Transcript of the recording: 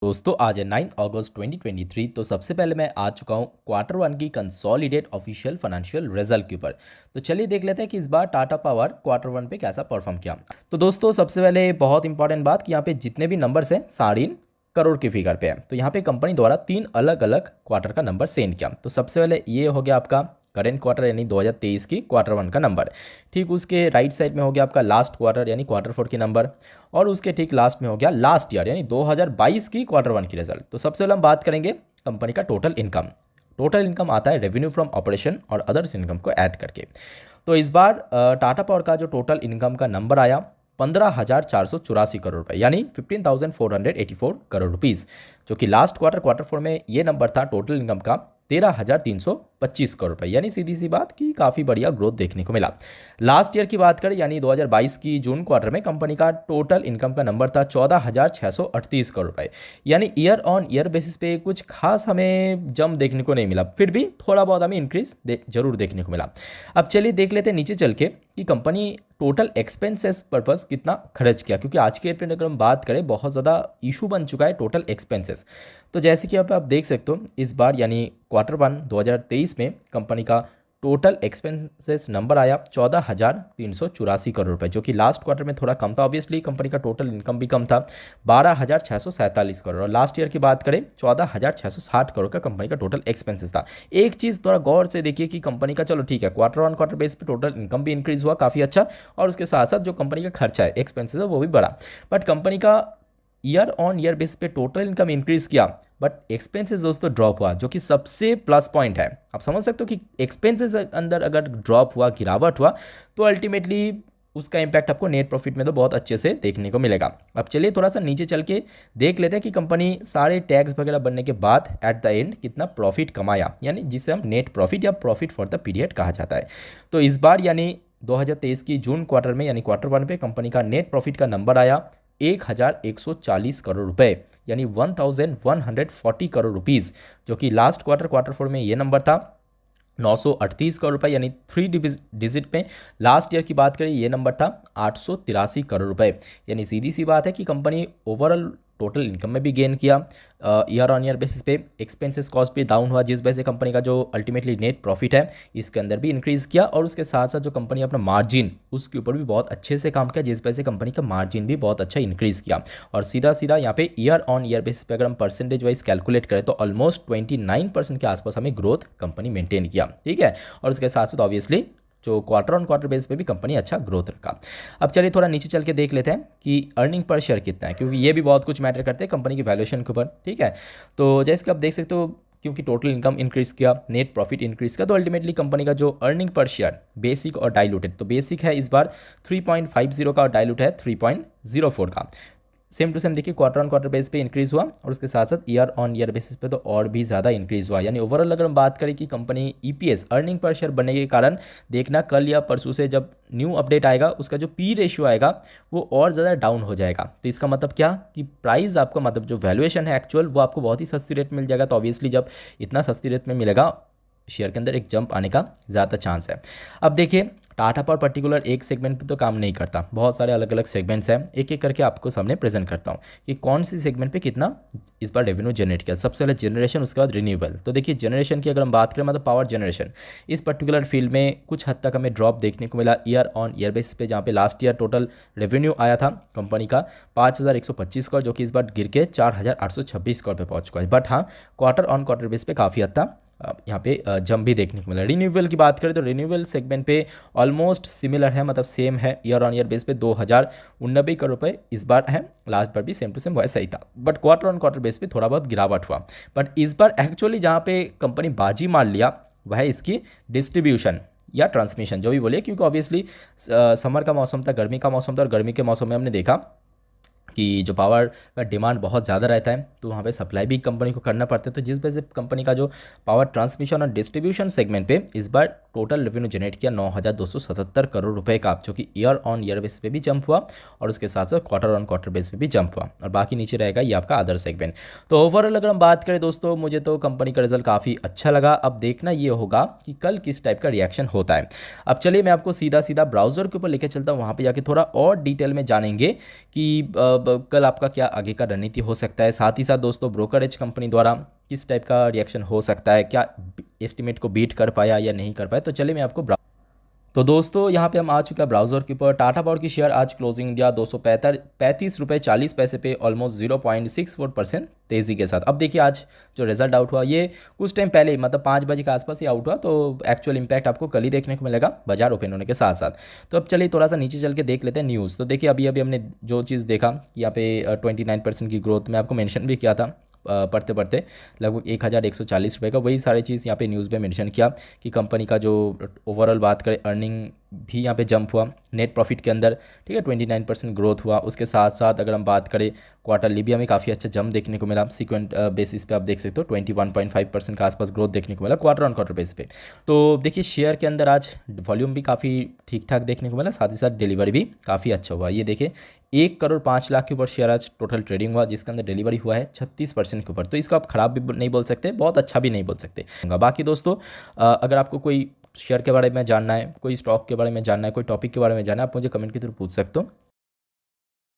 दोस्तों आज है 9 अगस्त 2023। तो सबसे पहले मैं आ चुका हूँ क्वार्टर वन की कंसोलिडेट ऑफिशियल फाइनेंशियल रिजल्ट के ऊपर। तो चलिए देख लेते हैं कि इस बार टाटा पावर क्वार्टर वन पे कैसा परफॉर्म किया। तो दोस्तों सबसे पहले बहुत इंपॉर्टेंट बात कि यहाँ पे जितने भी नंबर्स हैं 3.5 करोड़ की फिगर पे है। तो यहाँ पे कंपनी द्वारा 3 अलग अलग क्वार्टर का नंबर सेंड किया। तो सबसे पहले ये हो गया आपका करेंट क्वार्टर यानी 2023 की क्वार्टर वन का नंबर। ठीक उसके राइट साइड में हो गया आपका लास्ट क्वार्टर यानी क्वार्टर फोर की नंबर। और उसके ठीक लास्ट में हो गया लास्ट ईयर यानी 2022 की क्वार्टर वन की रिजल्ट। तो सबसे पहले हम बात करेंगे कंपनी का टोटल इनकम। टोटल इनकम आता है रेवेन्यू फ्रॉम ऑपरेशन और अदर्स इनकम को ऐड करके। तो इस बार टाटा पावर का जो टोटल इनकम का नंबर आया 15,484 करोड़ रुपए यानी 15,484 करोड़ रुपीज़, जो कि लास्ट क्वार्टर फोर में ये नंबर था टोटल इनकम का 13,325 करोड़ रुपए, यानी सीधी सी बात कि काफ़ी बढ़िया ग्रोथ देखने को मिला। लास्ट ईयर की बात करें यानी 2022 की जून क्वार्टर में कंपनी का टोटल इनकम का नंबर था 14,638 करोड़ रुपए, यानी ईयर ऑन ईयर बेसिस पे कुछ खास हमें जंप देखने को नहीं मिला, फिर भी थोड़ा बहुत हमें इंक्रीज जरूर देखने को मिला। अब चलिए देख लेते हैं नीचे चल के कि कंपनी टोटल एक्सपेंसेस पर्पस कितना खर्च किया, क्योंकि आज के डेट में अगर हम बात करें बहुत ज़्यादा इशू बन चुका है टोटल एक्सपेंसेस। तो जैसे कि आप देख सकते हो इस बार यानी क्वार्टर वन 2023 में कंपनी का टोटल एक्सपेंसेस नंबर आया 14,384 करोड़ रुपए, जो कि लास्ट क्वार्टर में थोड़ा कम था। ऑब्वियसली कंपनी का टोटल इनकम भी कम था 12,647 करोड़, और लास्ट ईयर की बात करें 14,660 करोड़ का कंपनी का टोटल एक्सपेंसेस था। एक चीज़ थोड़ा गौर से देखिए कि कंपनी का चलो ठीक है क्वार्टर ऑन क्वार्टर बेस पे टोटल इनकम भी इंक्रीज हुआ काफ़ी अच्छा, और उसके साथ साथ जो कंपनी का खर्चा है एक्सपेंसेस है वो भी बढ़ा, बट कंपनी का ईयर ऑन ईयर बेस पे टोटल इनकम इंक्रीज किया बट एक्सपेंसेस दोस्तों ड्रॉप हुआ, जो कि सबसे प्लस पॉइंट है। आप समझ सकते हो कि एक्सपेंसेस अंदर अगर ड्रॉप हुआ, गिरावट हुआ, तो अल्टीमेटली उसका इम्पैक्ट आपको नेट प्रॉफिट में तो बहुत अच्छे से देखने को मिलेगा। अब चलिए थोड़ा सा नीचे चल के देख लेते हैं कि कंपनी सारे टैक्स वगैरह बनने के बाद एट द एंड कितना प्रॉफिट कमाया, यानी जिसे हम नेट प्रॉफिट या प्रॉफिट फॉर द पीरियड कहा जाता है। तो इस बार यानी 2023 की जून क्वार्टर में यानी क्वार्टर वन पे कंपनी का नेट प्रॉफिट का नंबर आया 1,140 करोड़ रुपए, यानी 1,140 करोड़ रुपीज़, जो कि लास्ट क्वार्टर फोर में ये नंबर था 938 करोड़ रुपए, यानी 3 डिजिट में। लास्ट ईयर की बात करें ये नंबर था 883 करोड़ रुपए, यानी सीधी सी बात है कि कंपनी ओवरऑल टोटल इनकम में भी गेन किया, ईयर ऑन ईयर बेसिस पे एक्सपेंसेस कॉस्ट भी डाउन हुआ, जिस वजह से कंपनी का जो अल्टीमेटली नेट प्रॉफिट है इसके अंदर भी इंक्रीज़ किया, और उसके साथ साथ जो कंपनी अपना मार्जिन उसके ऊपर भी बहुत अच्छे से काम किया, जिस वजह से कंपनी का मार्जिन भी बहुत अच्छा इंक्रीज़ किया। और सीधा सीधा यहाँ पे ईयर ऑन ईयर बेसिस पे अगर हम परसेंटेज वाइज कैलकुलेट करें तो ऑलमोस्ट 29% के आसपास हमें ग्रोथ कंपनी मेंटेन किया, ठीक है। और उसके साथ साथ ऑब्वियसली जो क्वार्टर ऑन क्वार्टर बेस पे भी कंपनी अच्छा ग्रोथ रखा। अब चलिए थोड़ा नीचे चल के देख लेते हैं कि अर्निंग पर शेयर कितना है, क्योंकि ये भी बहुत कुछ मैटर करते हैं कंपनी की वैल्यूएशन के ऊपर, ठीक है। तो जैसे कि आप देख सकते हो क्योंकि टोटल इनकम इंक्रीज़ किया, नेट प्रॉफिट इंक्रीज़ किया, तो अल्टीमेटली कंपनी का जो अर्निंग पर शेयर बेसिक और डाइल्यूटेड, तो बेसिक है इस बार 3.50 का और डाइल्यूट है 3.04 का। सेम टू सेम देखिए क्वार्टर ऑन क्वार्टर बेस पे इंक्रीज़ हुआ, और उसके साथ साथ ईयर ऑन ईयर बेसिस पे तो और भी ज़्यादा इंक्रीज़ हुआ। यानी ओवरऑल अगर हम बात करें कि company EPS earning per share बनने के कारण देखना कल या परसों से जब न्यू अपडेट आएगा उसका जो पी रेशियो आएगा वो और ज़्यादा डाउन हो जाएगा। तो इसका मतलब क्या कि प्राइस आपका मतलब जो वैल्यूएशन है एक्चुअल वो आपको बहुत ही सस्ती रेट मिल जाएगा। तो ऑब्वियसली जब इतना सस्ती रेट में मिलेगा शेयर के अंदर एक जंप आने का ज़्यादा चांस है। अब देखिए टाटा पावर पर्टिकुलर एक सेगमेंट पे तो काम नहीं करता, बहुत सारे अलग अलग सेगमेंट्स हैं, एक एक करके आपको सामने प्रेजेंट करता हूँ कि कौन सी सेगमेंट पे कितना इस बार रेवेन्यू जनरेट किया। सबसे पहले जनरेशन, उसके बाद रिन्यूएबल। तो देखिए जनरेशन की अगर हम बात करें मतलब पावर जनरेशन, इस पर्टिकुलर फील्ड में कुछ हद तक हमें ड्रॉप देखने को मिला ईयर ऑन ईयर बेसिस पे, जहाँ पे लास्ट ईयर टोटल रेवेन्यू आया था कंपनी का 5,125 करोड़, जो कि इस बार गिर के 4,826 करोड़ पे पहुँच चुका है। बट हाँ क्वार्टर ऑन क्वार्टर बेस पे काफ़ी हद तक यहाँ पे जंप भी देखने को मिला। रिन्यूएबल की बात करें तो रिन्यूएबल सेगमेंट पे ऑलमोस्ट सिमिलर है, मतलब सेम है, ईयर ऑन ईयर बेस पे 2,089 करोड़ रुपए इस बार है, लास्ट बार भी सेम टू सेम वैसा ही था, but quarter on quarter base पे थोड़ा बहुत गिरावट हुआ। बट इस बार एक्चुअली जहाँ पे कंपनी बाजी मार लिया वह है इसकी डिस्ट्रीब्यूशन या ट्रांसमिशन, जो भी बोलिए, क्योंकि ऑब्वियसली समर का मौसम था, गर्मी का मौसम था, और गर्मी के मौसम में हमने देखा कि जो पावर का डिमांड बहुत ज़्यादा रहता है तो वहाँ पे सप्लाई भी कंपनी को करना पड़ता है। तो जिस वजह से कंपनी का जो पावर ट्रांसमिशन और डिस्ट्रीब्यूशन सेगमेंट पे इस बार टोटल रेवेन्यू जनरेट किया 9,277 करोड़ रुपए का, जो कि ईयर ऑन ईयर बेस पे भी जंप हुआ, और उसके साथ साथ क्वार्टर ऑन क्वार्टर बेस पे भी जंप हुआ, और बाकी नीचे रहेगा ये आपका अदर सेगमेंट। तो ओवरऑल अगर हम बात करें दोस्तों मुझे तो कंपनी का रिजल्ट काफ़ी अच्छा लगा। अब देखना ये होगा कि कल किस टाइप का रिएक्शन होता है। अब चलिए मैं आपको सीधा सीधा ब्राउजर के ऊपर लेकर चलता हूँ, वहाँ पर जाके थोड़ा और डिटेल में जानेंगे कि अब कल आपका क्या आगे का रणनीति हो सकता है, साथ ही साथ दोस्तों ब्रोकरेज कंपनी द्वारा किस टाइप का रिएक्शन हो सकता है, क्या एस्टिमेट को बीट कर पाया या नहीं कर पाया। तो चलिए मैं आपको तो दोस्तों यहाँ पे हम आ चुका है ब्राउज़र के ऊपर। टाटा पावर की शेयर आज क्लोजिंग दिया 235 रुपये 40 पैसे पे, ऑलमोस्ट 0.64% तेज़ी के साथ। अब देखिए आज जो रिजल्ट आउट हुआ ये कुछ टाइम पहले ही, मतलब 5 बजे के आसपास ही आउट हुआ, तो एक्चुअल इंपैक्ट आपको कल ही देखने को मिलेगा बाजार ओपन होने के साथ साथ। तो अब चलिए थोड़ा सा नीचे चल के देख लेते हैं न्यूज़। तो देखिए अभी अभी हमने जो चीज़ देखा यहाँ पे 29% की ग्रोथ मैं आपको मेंशन भी किया था पढ़ते पढ़ते, लगभग 1140 रुपये का, वही सारी चीज़ यहाँ पे न्यूज़ में मेंशन किया कि कंपनी का जो ओवरऑल बात करें अर्निंग भी यहाँ पे जंप हुआ, नेट प्रॉफिट के अंदर, ठीक है 29% ग्रोथ हुआ। उसके साथ साथ अगर हम बात करें क्वार्टरली भी हमें काफ़ी अच्छा जंप देखने को मिला, सीक्वेंट बेसिस पे आप देख सकते हो 21.5% के आसपास ग्रोथ देखने को मिला क्वार्टर ऑन क्वार्टर बेस पे। तो देखिए शेयर के अंदर आज वॉल्यूम भी काफ़ी ठीक ठाक देखने को मिला, साथ ही साथ डिलीवरी भी काफ़ी अच्छा हुआ। ये देखिए 1 करोड़ 5 लाख के ऊपर शेयर आज टोटल ट्रेडिंग हुआ, जिसके अंदर डिलीवरी हुआ है 36% के ऊपर। तो इसको आप खराब भी नहीं बोल सकते, बहुत अच्छा भी नहीं बोल सकते। बाकी दोस्तों अगर आपको कोई शेयर के बारे में जानना है, कोई स्टॉक के बारे में जानना है, कोई टॉपिक के बारे में जानना है, आप मुझे कमेंट के थ्रू पूछ सकते हो।